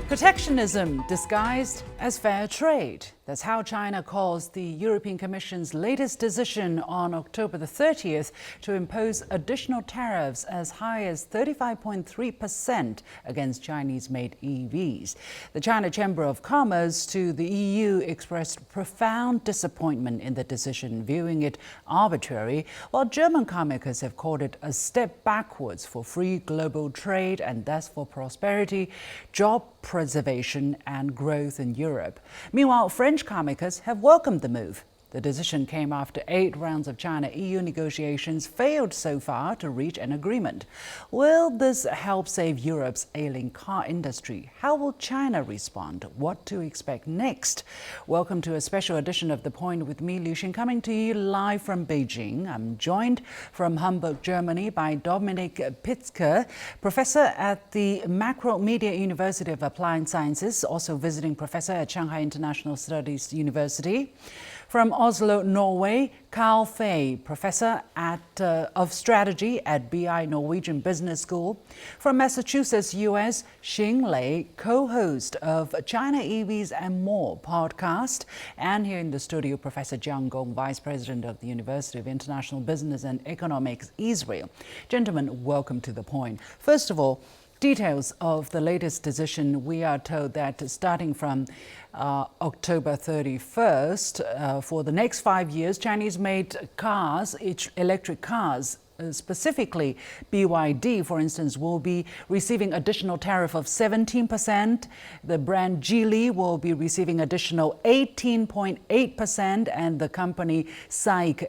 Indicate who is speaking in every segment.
Speaker 1: Protectionism disguised as fair trade. That's how China calls the European Commission's latest decision on October the 30th to impose additional tariffs as high as 35.3% against Chinese-made EVs. The China Chamber of Commerce to the EU expressed profound disappointment in the decision, viewing it arbitrary, while German carmakers have called it a step backwards for free global trade and thus for prosperity, job preservation and growth in Europe. Meanwhile, French carmakers have welcomed the move. The decision came after 8 rounds of China-EU negotiations failed so far to reach an agreement. Will this help save Europe's ailing car industry? How will China respond? What to expect next? Welcome to a special edition of The Point with me, Liu Xin, coming to you live from Beijing. I'm joined from Hamburg, Germany by Dominik Pitzke, professor at the Macromedia University of Applied Sciences, also visiting professor at Shanghai International Studies University. From Oslo, Norway, Carl Fay, professor of strategy at BI Norwegian Business School. From Massachusetts, US, Xing Lei, co-host of China EVs and More podcast. And here in the studio, Professor Jiang Gong, vice president of the University of International Business and Economics, Israel. Gentlemen, welcome to The Point. First of all, details of the latest decision. We are told that starting from October 31st, for the next 5 years, Chinese-made cars, electric cars, specifically BYD, for instance, will be receiving additional tariff of 17%. The brand Geely will be receiving additional 18.8%, and the company SAIC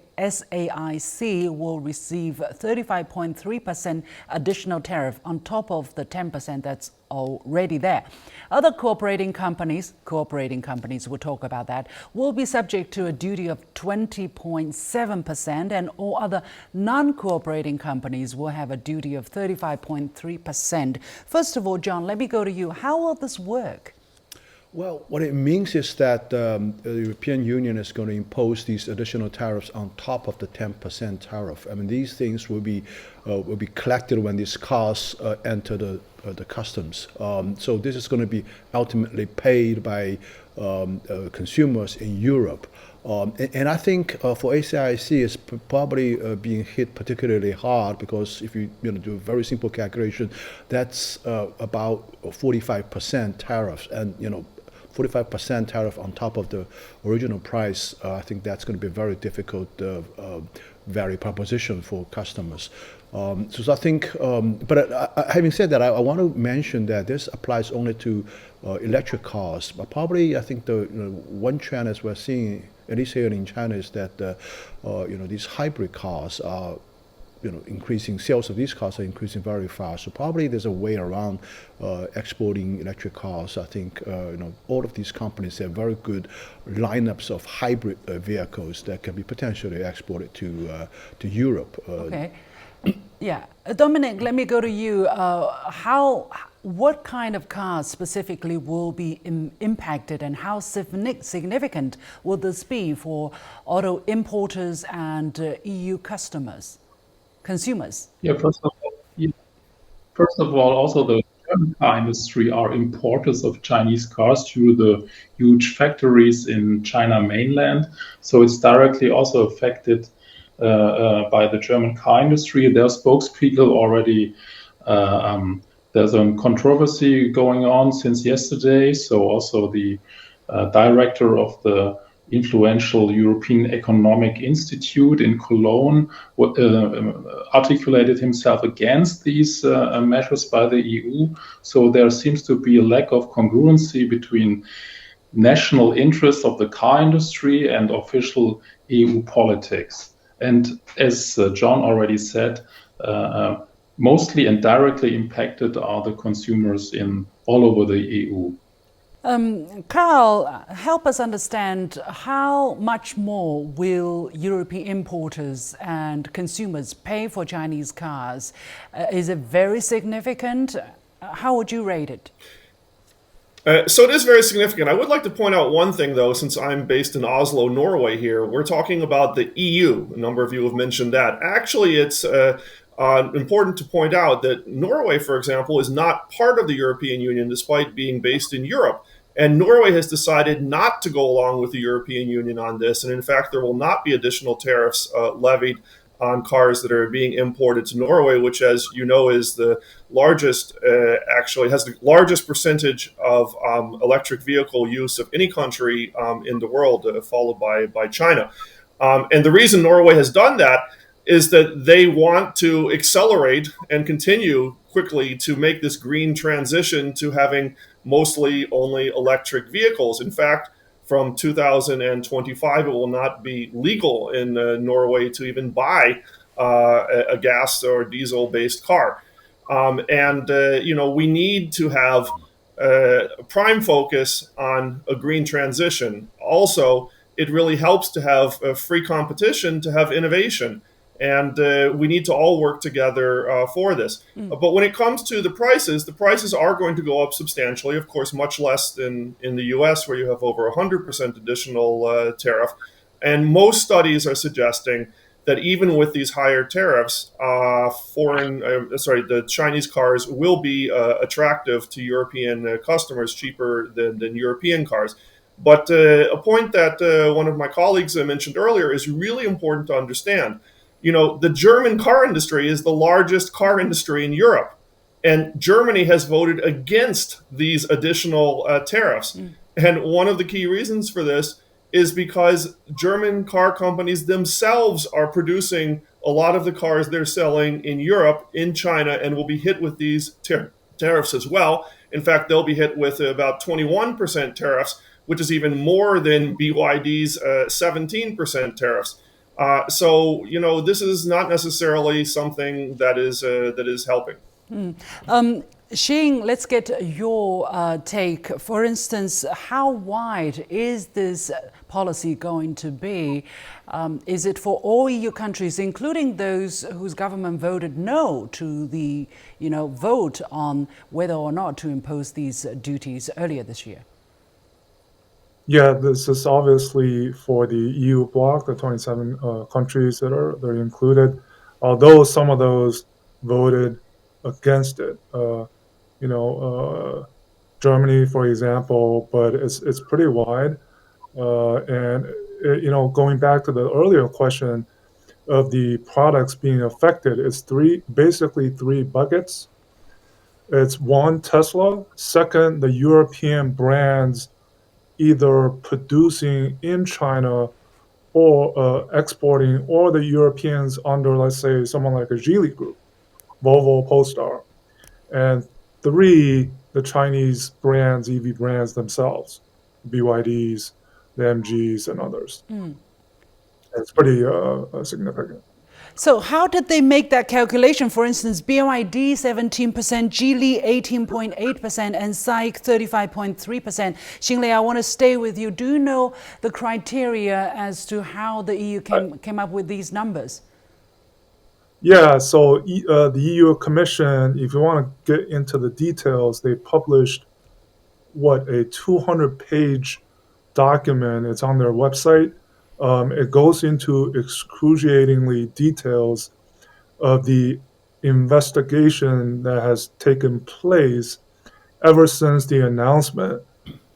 Speaker 1: will receive 35.3% additional tariff on top of the 10% that's already there. Other cooperating companies, we'll talk about that, will be subject to a duty of 20.7%, and all other non-cooperating companies will have a duty of 35.3%. First of all, John, let me go to you. How will this work?
Speaker 2: Well, what it means is that the European Union is going to impose these additional tariffs on top of the 10% tariff. I mean, these things will be collected when these cars enter the customs. So this is going to be ultimately paid by consumers in Europe. And I think for ACIC, it's probably being hit particularly hard because if you do a very simple calculation, that's about 45% tariffs, and 45% tariff on top of the original price. I think that's going to be a very difficult value proposition for customers. So I think, but having said that, I want to mention that this applies only to electric cars. But probably, I think the one trend as we're seeing, at least here in China, is that these hybrid cars are increasing. Sales of these cars are increasing very fast. So probably there's a way around exporting electric cars. I think all of these companies have very good lineups of hybrid vehicles that can be potentially exported to Europe.
Speaker 1: Okay. Yeah, Dominik, let me go to you. What kind of cars specifically will be impacted, and how significant will this be for auto importers and EU consumers?
Speaker 3: Yeah, first of all, also the German car industry are importers of Chinese cars through the huge factories in China mainland. So it's directly also affected by the German car industry. Their spokespeople already, there's a controversy going on since yesterday. So also the director of the influential European Economic Institute in Cologne articulated himself against these measures by the EU. So there seems to be a lack of congruency between national interests of the car industry and official EU politics. And as John already said, mostly and directly impacted are the consumers all over the EU.
Speaker 1: Carl, help us understand how much more will European importers and consumers pay for Chinese cars? Is it very significant? How would you rate it?
Speaker 4: So it is very significant. I would like to point out one thing, though, since I'm based in Oslo, Norway here. We're talking about the EU. A number of you have mentioned that. Actually, it's important to point out that Norway, for example, is not part of the European Union despite being based in Europe. And Norway has decided not to go along with the European Union on this. And in fact, there will not be additional tariffs levied on cars that are being imported to Norway, which, as you know, is the largest, actually has the largest percentage of electric vehicle use of any country in the world, followed by China. And the reason Norway has done that is that they want to accelerate and continue quickly to make this green transition to having mostly only electric vehicles. In fact, from 2025, it will not be legal in Norway to even buy a gas or diesel-based car. We need to have prime focus on a green transition. Also, it really helps to have free competition, to have innovation. And we need to all work together for this. But when it comes to the prices are going to go up substantially, of course, much less than in the US, where you have over 100% additional tariff. And most studies are suggesting that even with these higher tariffs, the Chinese cars will be attractive to European customers, cheaper than European cars. But a point that one of my colleagues mentioned earlier is really important to understand. The German car industry is the largest car industry in Europe, and Germany has voted against these additional tariffs. And one of the key reasons for this is because German car companies themselves are producing a lot of the cars they're selling in Europe, in China, and will be hit with these tariffs as well. In fact, they'll be hit with about 21% tariffs, which is even more than BYD's 17% tariffs. So this is not necessarily something that is helping.
Speaker 1: Xing, let's get your take. For instance, how wide is this policy going to be? Is it for all EU countries, including those whose government voted no to the vote on whether or not to impose these duties earlier this year?
Speaker 5: Yeah, this is obviously for the EU bloc, the 27 countries that are included, although some of those voted against it. Germany, for example, but it's pretty wide. Going back to the earlier question of the products being affected, it's basically three buckets. It's one, Tesla. Second, the European brands either producing in China or exporting, or the Europeans under, let's say, someone like a Geely Group, Volvo, Polestar. And three, the Chinese brands, EV brands themselves, BYDs, the MGs, and others. It's pretty significant.
Speaker 1: So how did they make that calculation? For instance, BYD 17%, Geely 18.8%, and SAIC 35.3%. Xinglei, I want to stay with you. Do you know the criteria as to how the EU came up with these numbers?
Speaker 5: Yeah, so the EU Commission, if you want to get into the details, they published a 200-page document. It's on their website. It goes into excruciatingly details of the investigation that has taken place ever since the announcement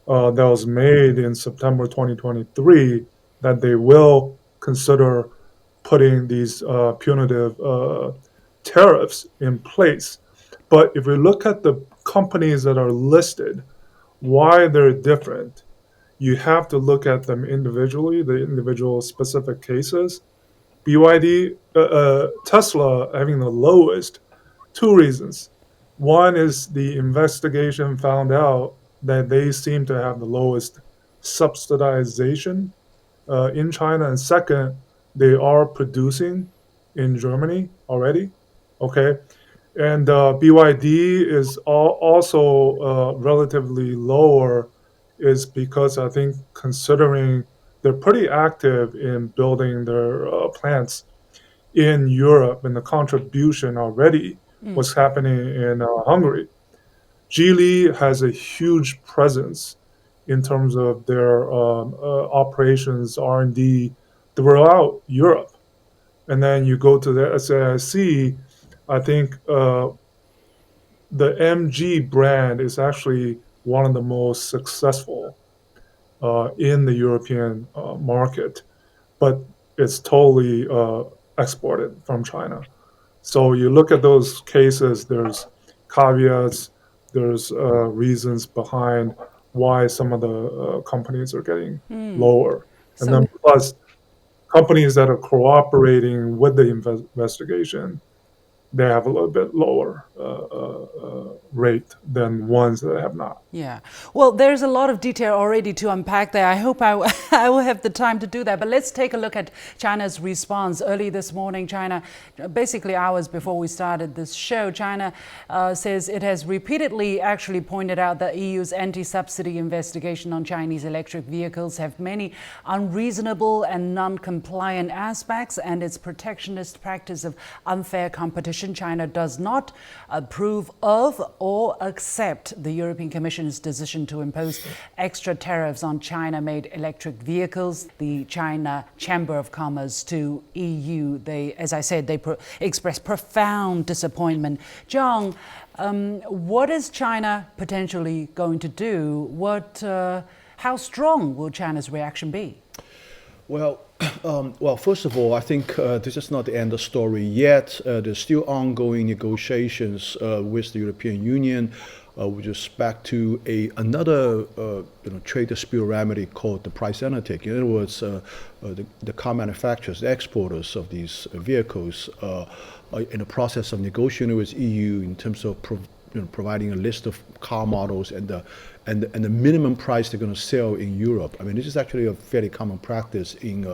Speaker 5: that was made in September 2023 that they will consider putting these punitive tariffs in place. But if we look at the companies that are listed, why they're different, you have to look at them individually, the individual specific cases. BYD, Tesla having the lowest, two reasons. One is the investigation found out that they seem to have the lowest subsidization in China. And second, they are producing in Germany already. Okay. And BYD is also relatively lower, is because I think considering they're pretty active in building their plants in Europe, and the contribution already was happening in Hungary. Geely has a huge presence in terms of their operations, R&D throughout Europe. And then you go to the SAIC, I think the MG brand is actually one of the most successful in the European market, but it's totally exported from China. So you look at those cases, there's caveats, there's reasons behind why some of the companies are getting lower. And
Speaker 1: So
Speaker 5: then plus companies that are cooperating with the investigation, they have a little bit lower rate than ones that have not.
Speaker 1: yeah. Well, there's a lot of detail already to unpack there. I hope I will have the time to do that. But let's take a look at China's response. Early this morning, China, basically hours before we started this show, China says it has repeatedly actually pointed out that EU's anti-subsidy investigation on Chinese electric vehicles have many unreasonable and non-compliant aspects, and its protectionist practice of unfair competition. China does not approve of or accept the European Commission's decision to impose extra tariffs on China-made electric vehicles. The China Chamber of Commerce to EU, as I said, they expressed profound disappointment. Zhang, what is China potentially going to do? How strong will China's reaction be?
Speaker 2: Well, first of all, I think this is not the end of the story yet. There's still ongoing negotiations with the European Union with respect to another trade dispute remedy called the price undertaking. In other words, the car manufacturers, the exporters of these vehicles, are in the process of negotiating with EU in terms of providing a list of car models and the minimum price they're going to sell in Europe. I mean, this is actually a fairly common practice in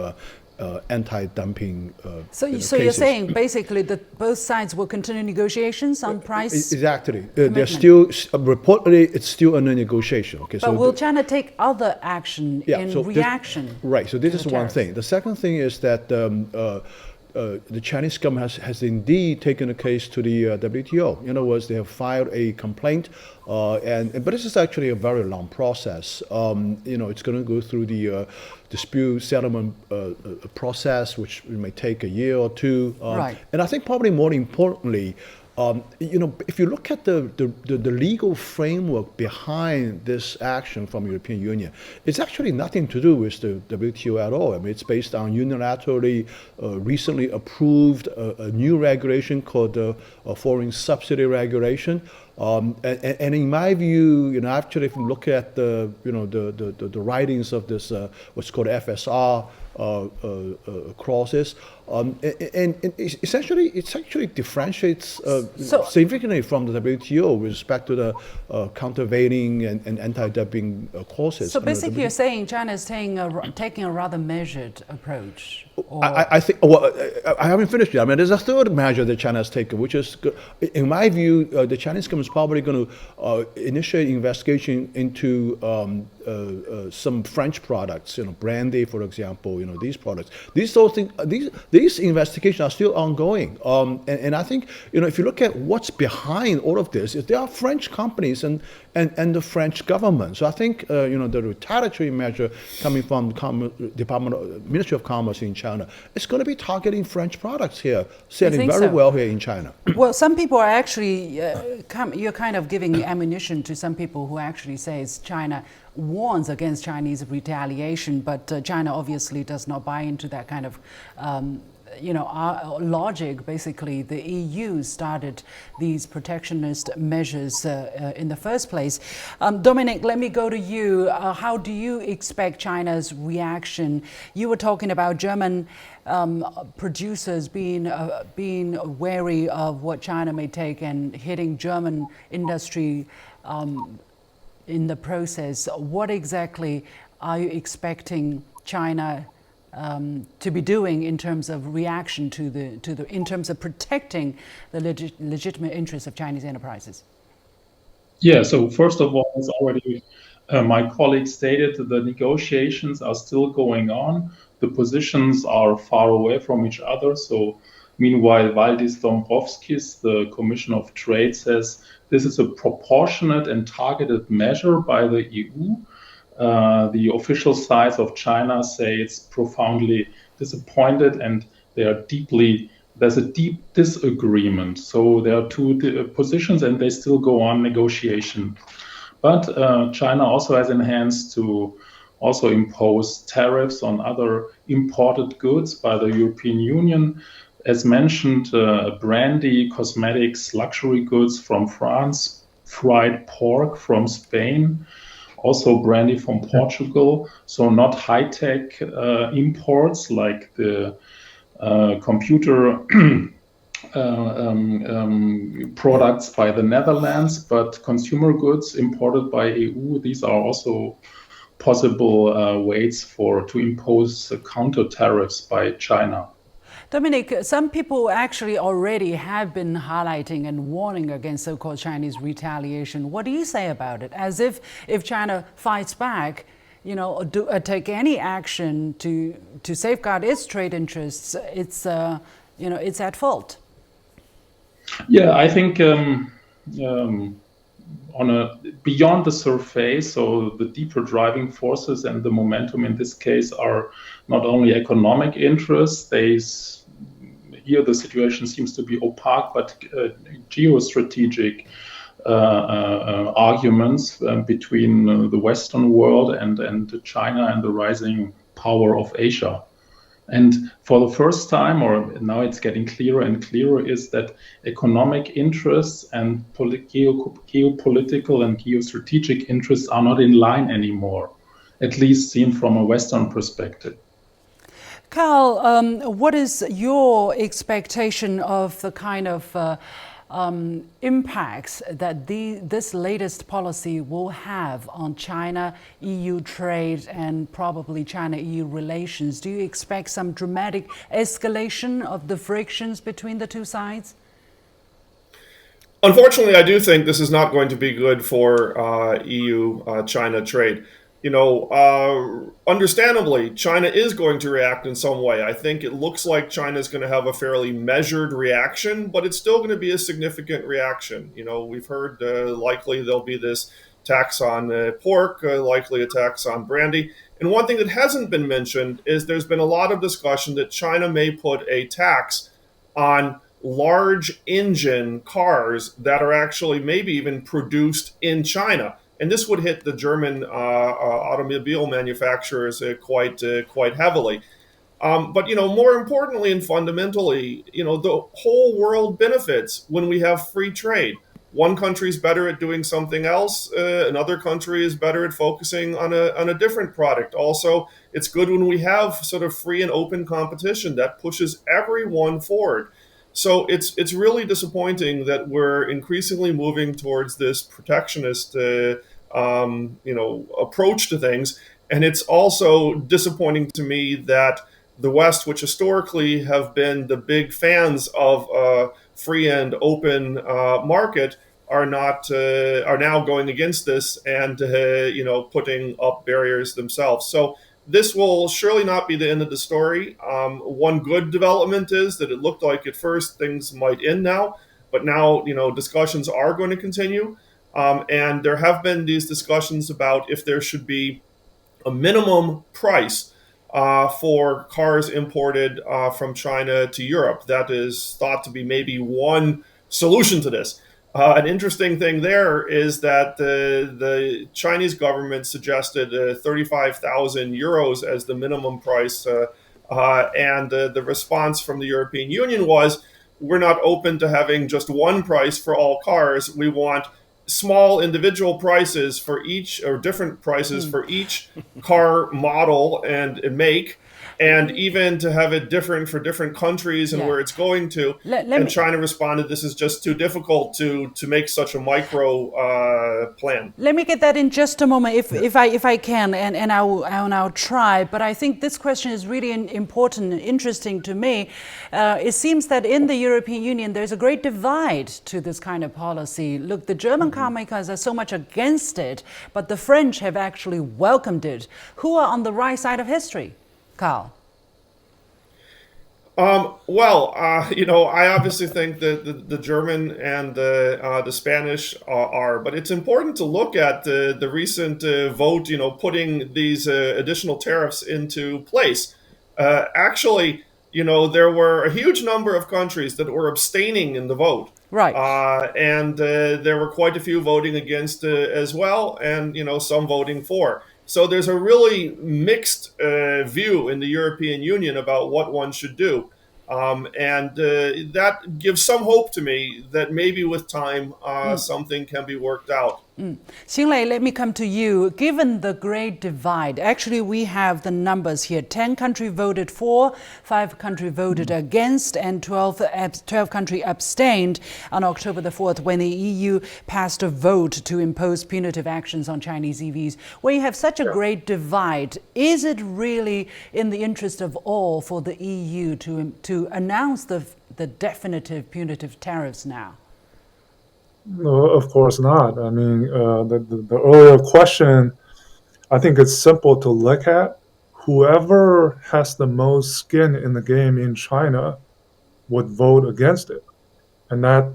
Speaker 2: anti-dumping
Speaker 1: So
Speaker 2: cases.
Speaker 1: you're saying basically that both sides will continue negotiations on price?
Speaker 2: Exactly. They're still, reportedly, it's still under negotiation. Okay,
Speaker 1: But will China take other action in reaction?
Speaker 2: Right, so this is one
Speaker 1: tariffs?
Speaker 2: thing. The second thing is that the Chinese government has indeed taken a case to the WTO. In other words, they have filed a complaint, but this is actually a very long process. It's going to go through the dispute settlement process, which may take a year or two.
Speaker 1: Right.
Speaker 2: And I think probably more importantly, if you look at the legal framework behind this action from European Union, it's actually nothing to do with the WTO at all. I mean, it's based on unilaterally recently approved a new regulation called the Foreign Subsidy Regulation. And in my view, actually, if you look at the writings of this what's called FSR clauses, and it actually differentiates significantly from the WTO with respect to the countervailing and anti-dumping clauses.
Speaker 1: So basically, you're saying China is taking a rather measured approach.
Speaker 2: I think. Well, I haven't finished yet. I mean, there's a third measure that China has taken, which is, in my view, the Chinese government is probably going to initiate investigation into some French products, brandy, for example. These products. These investigations are still ongoing. And I think, if you look at what's behind all of this, there are French companies and the French government. So I think, the retaliatory measure coming from the Ministry of Commerce in China, it's going to be targeting French products here, selling very well here in China.
Speaker 1: Well, some people are actually, you're kind of giving ammunition to some people who actually says China warns against Chinese retaliation, but China obviously does not buy into that kind of logic. Basically, the EU started these protectionist measures in the first place. Dominic, let me go to you. How do you expect China's reaction? You were talking about German producers being wary of what China may take and hitting German industry in the process. What exactly are you expecting China to be doing in terms of reaction in terms of protecting the legitimate interests of Chinese enterprises?
Speaker 3: Yeah, so first of all, as already my colleague stated, the negotiations are still going on. The positions are far away from each other. So meanwhile, Valdis Dombrovskis, the Commission of Trade, says this is a proportionate and targeted measure by the EU. The official sides of China say it's profoundly disappointed and they are deeply there's a deep disagreement. So there are two positions, and they still go on negotiation. But China also has enhanced to also impose tariffs on other imported goods by the European Union. As mentioned, brandy, cosmetics, luxury goods from France, fried pork from Spain, also brandy from Portugal. So not high-tech imports like the computer products by the Netherlands, but consumer goods imported by EU. These are also possible ways to impose counter tariffs by China.
Speaker 1: Dominic, some people actually already have been highlighting and warning against so-called Chinese retaliation. What do you say about it? As if China fights back, take any action to safeguard its trade interests, it's at fault.
Speaker 3: Yeah, I think beyond the surface, so the deeper driving forces and the momentum in this case are not only economic interests. Here the situation seems to be opaque, but geostrategic arguments between the Western world and China and the rising power of Asia. And for the first time, or now it's getting clearer and clearer, is that economic interests and geopolitical and geostrategic interests are not in line anymore, at least seen from a Western perspective.
Speaker 1: Carl, what is your expectation of the kind of impacts that this latest policy will have on China-EU trade and probably China-EU relations? Do you expect some dramatic escalation of the frictions between the two sides?
Speaker 4: Unfortunately, I do think this is not going to be good for EU-China trade. Understandably, China is going to react in some way. I think it looks like China is going to have a fairly measured reaction, but it's still going to be a significant reaction. We've heard likely there'll be this tax on pork, likely a tax on brandy. And one thing that hasn't been mentioned is there's been a lot of discussion that China may put a tax on large engine cars that are actually maybe even produced in China. And this would hit the German automobile manufacturers quite heavily. But more importantly and fundamentally, the whole world benefits when we have free trade. One country is better at doing something else. Another country is better at focusing on a different product. Also, it's good when we have sort of free and open competition that pushes everyone forward. So it's really disappointing that we're increasingly moving towards this protectionist approach to things. And it's also disappointing to me that the West, which historically have been the big fans of free and open market, are now going against this and putting up barriers themselves. So this will surely not be the end of the story. One good development is that it looked like at first things might end now, but now discussions are going to continue. And there have been these discussions about if there should be a minimum price for cars imported from China to Europe. That is thought to be maybe one solution to this. An interesting thing there is that the Chinese government suggested 35,000 euros as the minimum price. And the response from the European Union was, we're not open to having just one price for all cars. We want small individual prices for each, or different prices for each car model and make, and even to have it different for different countries and where it's going to. And China responded, this is just too difficult to make such a micro plan.
Speaker 1: Let me get that in just a moment, if I can, and I'll try. But I think this question is really important and interesting to me. It seems that in the European Union, there's a great divide to this kind of policy. Look, the German car makers are so much against it, but the French have actually welcomed it. Who are on the right side of history? Carl?
Speaker 4: I obviously think that the German and the Spanish are, but it's important to look at the recent vote, putting these additional tariffs into place. Actually, there were a huge number of countries that were abstaining in the vote.
Speaker 1: Right.
Speaker 4: And there were quite a few voting against as well, and some voting for. So there's a really mixed view in the European Union about what one should do. And that gives some hope to me that maybe with time something can be worked out.
Speaker 1: Xinlei, let me come to you. Given the great divide, actually we have the numbers here. 10 countries voted for, 5 countries voted against, and 12 countries abstained on October the 4th when the EU passed a vote to impose punitive actions on Chinese EVs. When you have such a great divide, is it really in the interest of all for the EU to announce the definitive punitive tariffs now?
Speaker 5: No, of course not. I mean, the earlier question, I think it's simple to look at. Whoever has the most skin in the game in China would vote against it. And that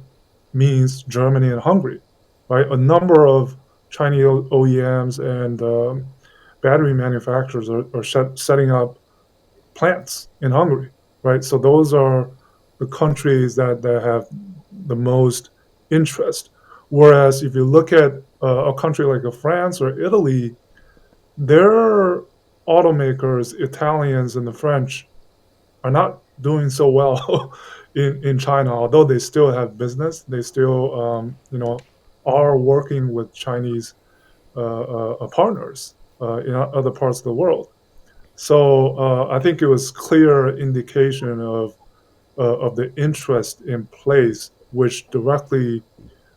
Speaker 5: means Germany and Hungary, right? A number of Chinese OEMs and battery manufacturers are setting up plants in Hungary, right? So those are the countries that have the most interest. Whereas if you look at a country like France or Italy, their automakers, Italians and the French, are not doing so well in China. Although they still have business, they still are working with Chinese partners in other parts of the world. So I think it was clear indication of the interest in place, which directly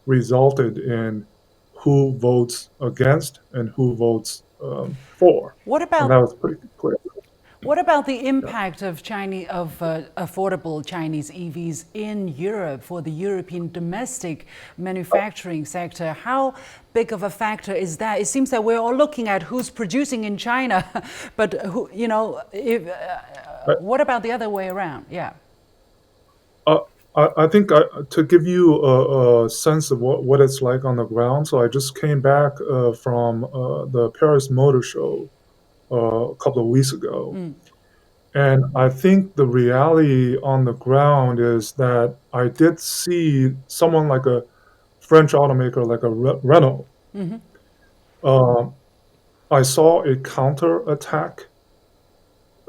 Speaker 5: resulted in who votes against and who votes for.
Speaker 1: What about,
Speaker 5: and that was pretty clear.
Speaker 1: What about the impact of affordable Chinese EVs in Europe for the European domestic manufacturing sector? How big of a factor is that? It seems that we're all looking at who's producing in China, but what about the other way around? Yeah.
Speaker 5: I think to give you a sense of what it's like on the ground, so I just came back from the Paris Motor Show a couple of weeks ago. And I think the reality on the ground is that I did see someone like a French automaker, like a Renault. I saw a counterattack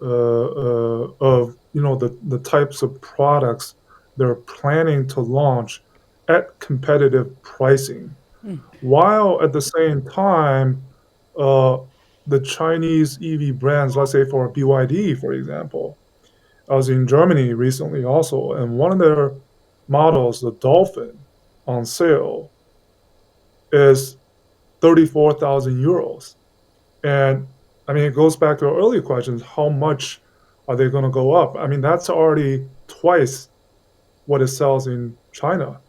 Speaker 5: of the types of products they're planning to launch at competitive pricing, while at the same time, the Chinese EV brands, let's say for BYD, for example, I was in Germany recently also, and one of their models, the Dolphin, on sale is 34,000 euros. And I mean, it goes back to our earlier questions, how much are they going to go up? I mean, that's already twice what it sells in China.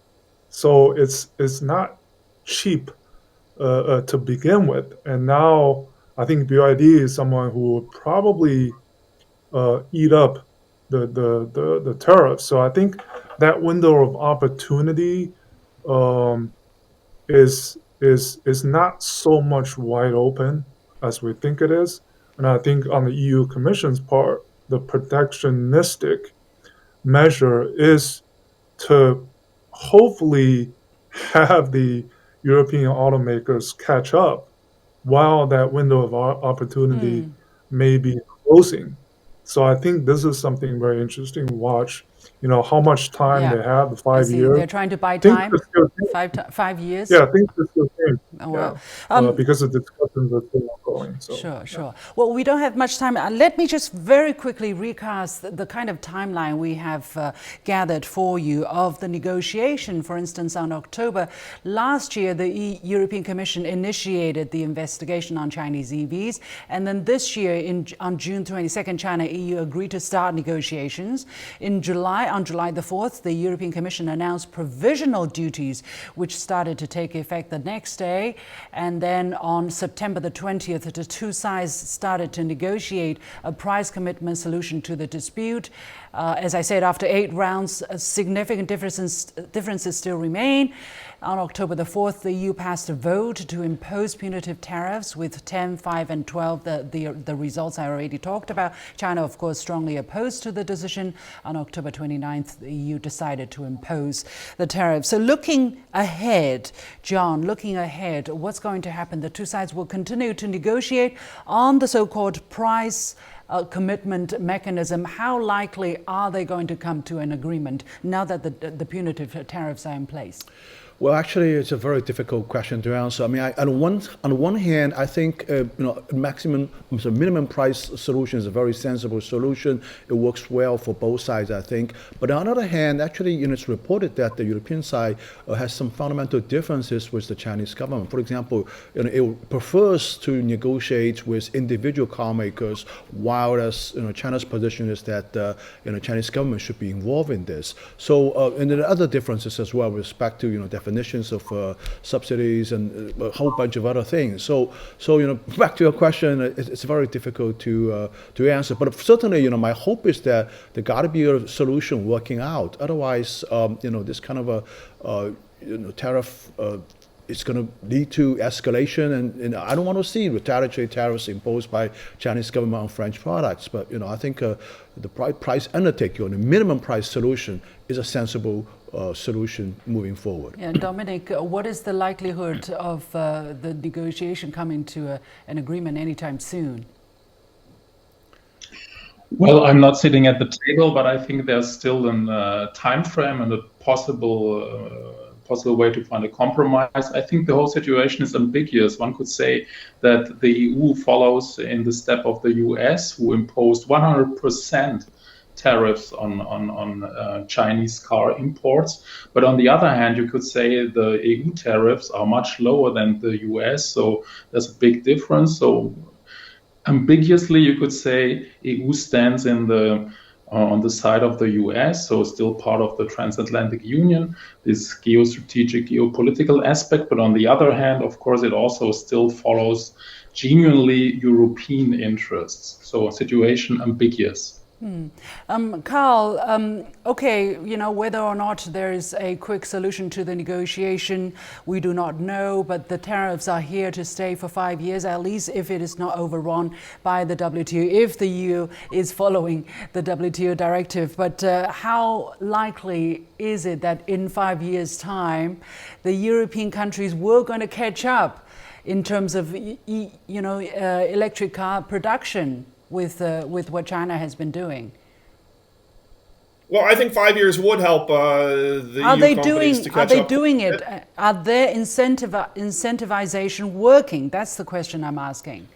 Speaker 5: So it's not cheap to begin with. And now I think BYD is someone who will probably eat up the tariffs. So I think that window of opportunity is not so much wide open as we think it is. And I think on the EU Commission's part, the protectionistic measure is to hopefully have the European automakers catch up while that window of opportunity may be closing. So I think this is something very interesting to watch. How much time they have, the 5 years.
Speaker 1: They're trying to buy time, 5 years?
Speaker 5: Yeah, I think this will change.
Speaker 1: Oh, well.
Speaker 5: Because the discussions are still ongoing. So,
Speaker 1: Sure. Well, we don't have much time. Let me just very quickly recast the kind of timeline we have gathered for you of the negotiation. For instance, on October last year, the European Commission initiated the investigation on Chinese EVs. And then this year, on June 22nd, China and EU agreed to start negotiations. On July the 4th, the European Commission announced provisional duties, which started to take effect the next day. And then on September the 20th, the two sides started to negotiate a price commitment solution to the dispute. As I said, after 8 rounds, significant differences still remain. On October the 4th, the EU passed a vote to impose punitive tariffs with 10, 5, and 12, the results I already talked about. China, of course, strongly opposed to the decision. On October 29th, the EU decided to impose the tariffs. So looking ahead, John, what's going to happen? The two sides will continue to negotiate on the so-called price commitment mechanism. How likely are they going to come to an agreement now that the punitive tariffs are in place?
Speaker 2: Well, actually, it's a very difficult question to answer. I mean, on one hand, I think minimum price solution is a very sensible solution. It works well for both sides, I think. But on the other hand, actually, it's reported that the European side has some fundamental differences with the Chinese government. For example, it prefers to negotiate with individual car makers, whereas China's position is that Chinese government should be involved in this. So, and there are other differences as well with respect to definitions of subsidies and a whole bunch of other things. So back to your question, it's very difficult to answer. But certainly, my hope is that there got to be a solution working out. Otherwise, this kind of a tariff it's going to lead to escalation, and I don't want to see retaliatory tariffs imposed by Chinese government on French products. But I think the price undertaking, the minimum price solution, is a sensible solution moving forward.
Speaker 1: Yeah, Dominic, what is the likelihood of the negotiation coming to an agreement anytime soon?
Speaker 3: Well, I'm not sitting at the table, but I think there's still a time frame and a possible way to find a compromise. I think the whole situation is ambiguous. One could say that the EU follows in the step of the US, who imposed 100% tariffs on Chinese car imports. But on the other hand, you could say the EU tariffs are much lower than the US, so there's a big difference. So ambiguously, you could say EU stands on the side of the US, so still part of the transatlantic union, this geostrategic, geopolitical aspect. But on the other hand, of course, it also still follows genuinely European interests. So a situation ambiguous.
Speaker 1: Carl, okay, whether or not there is a quick solution to the negotiation, we do not know, but the tariffs are here to stay for 5 years, at least if it is not overrun by the WTO, if the EU is following the WTO directive. But how likely is it that in 5 years' time, the European countries were going to catch up in terms of, electric car production with what China has been doing?
Speaker 4: Well, I think 5 years would help the EU companies to catch up.
Speaker 1: Are they doing it? Are their incentivization working? That's the question I'm asking.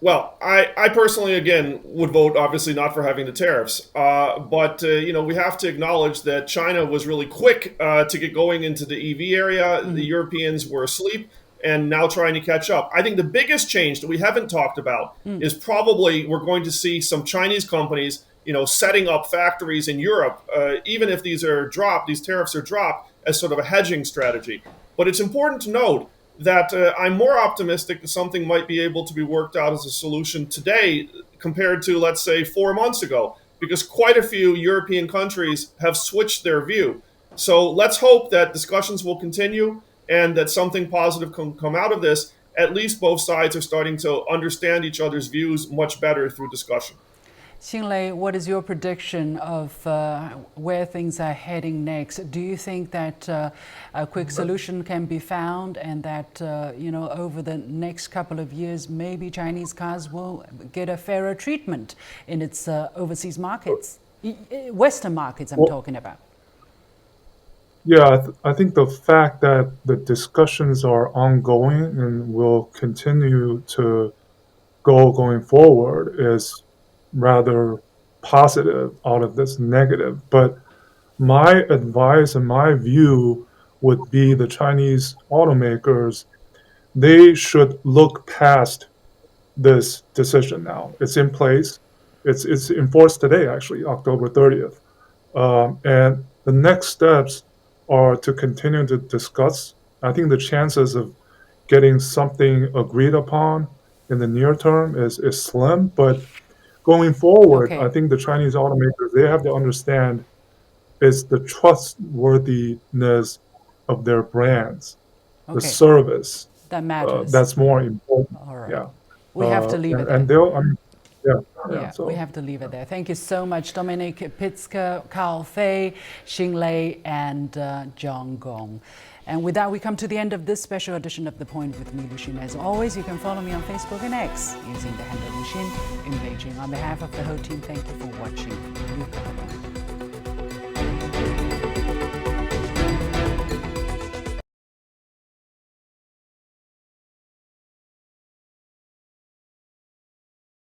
Speaker 4: Well, I personally, again, would vote obviously not for having the tariffs. But we have to acknowledge that China was really quick to get going into the EV area. The Europeans were asleep and now trying to catch up. I think the biggest change that we haven't talked about is probably we're going to see some Chinese companies, setting up factories in Europe, even if these tariffs are dropped as sort of a hedging strategy. But it's important to note that I'm more optimistic that something might be able to be worked out as a solution today compared to, let's say, 4 months ago, because quite a few European countries have switched their view. So let's hope that discussions will continue and that something positive can come out of this. At least both sides are starting to understand each other's views much better through discussion.
Speaker 1: Xinlei, what is your prediction of where things are heading next? Do you think that a quick solution can be found and that, over the next couple of years, maybe Chinese cars will get a fairer treatment in its overseas markets, Western markets I'm talking about?
Speaker 5: Yeah, I think the fact that the discussions are ongoing and will continue to going forward is rather positive out of this negative. But my advice and my view would be the Chinese automakers, they should look past this decision now. It's in place. It's enforced today, actually, October 30th. And the next steps are to continue to discuss. I think the chances of getting something agreed upon in the near term is slim, but going forward,
Speaker 1: Okay.
Speaker 5: I think the Chinese automakers, they have to understand is the trustworthiness of their brands, the
Speaker 1: Okay.
Speaker 5: service.
Speaker 1: That matters.
Speaker 5: That's more important.
Speaker 1: All right.
Speaker 5: Yeah.
Speaker 1: We have to leave it there.
Speaker 5: And they'll, yeah.
Speaker 1: Yeah,
Speaker 5: So
Speaker 1: we have to leave it there. Thank you so much, Dominic Pitzke, Carl Fei, Xing Lei, and John Gong. And with that, we come to the end of this special edition of The Point with me, Luxin. As always, you can follow me on Facebook and X using the handle Luxin in Beijing. On behalf of the whole team, thank you for watching.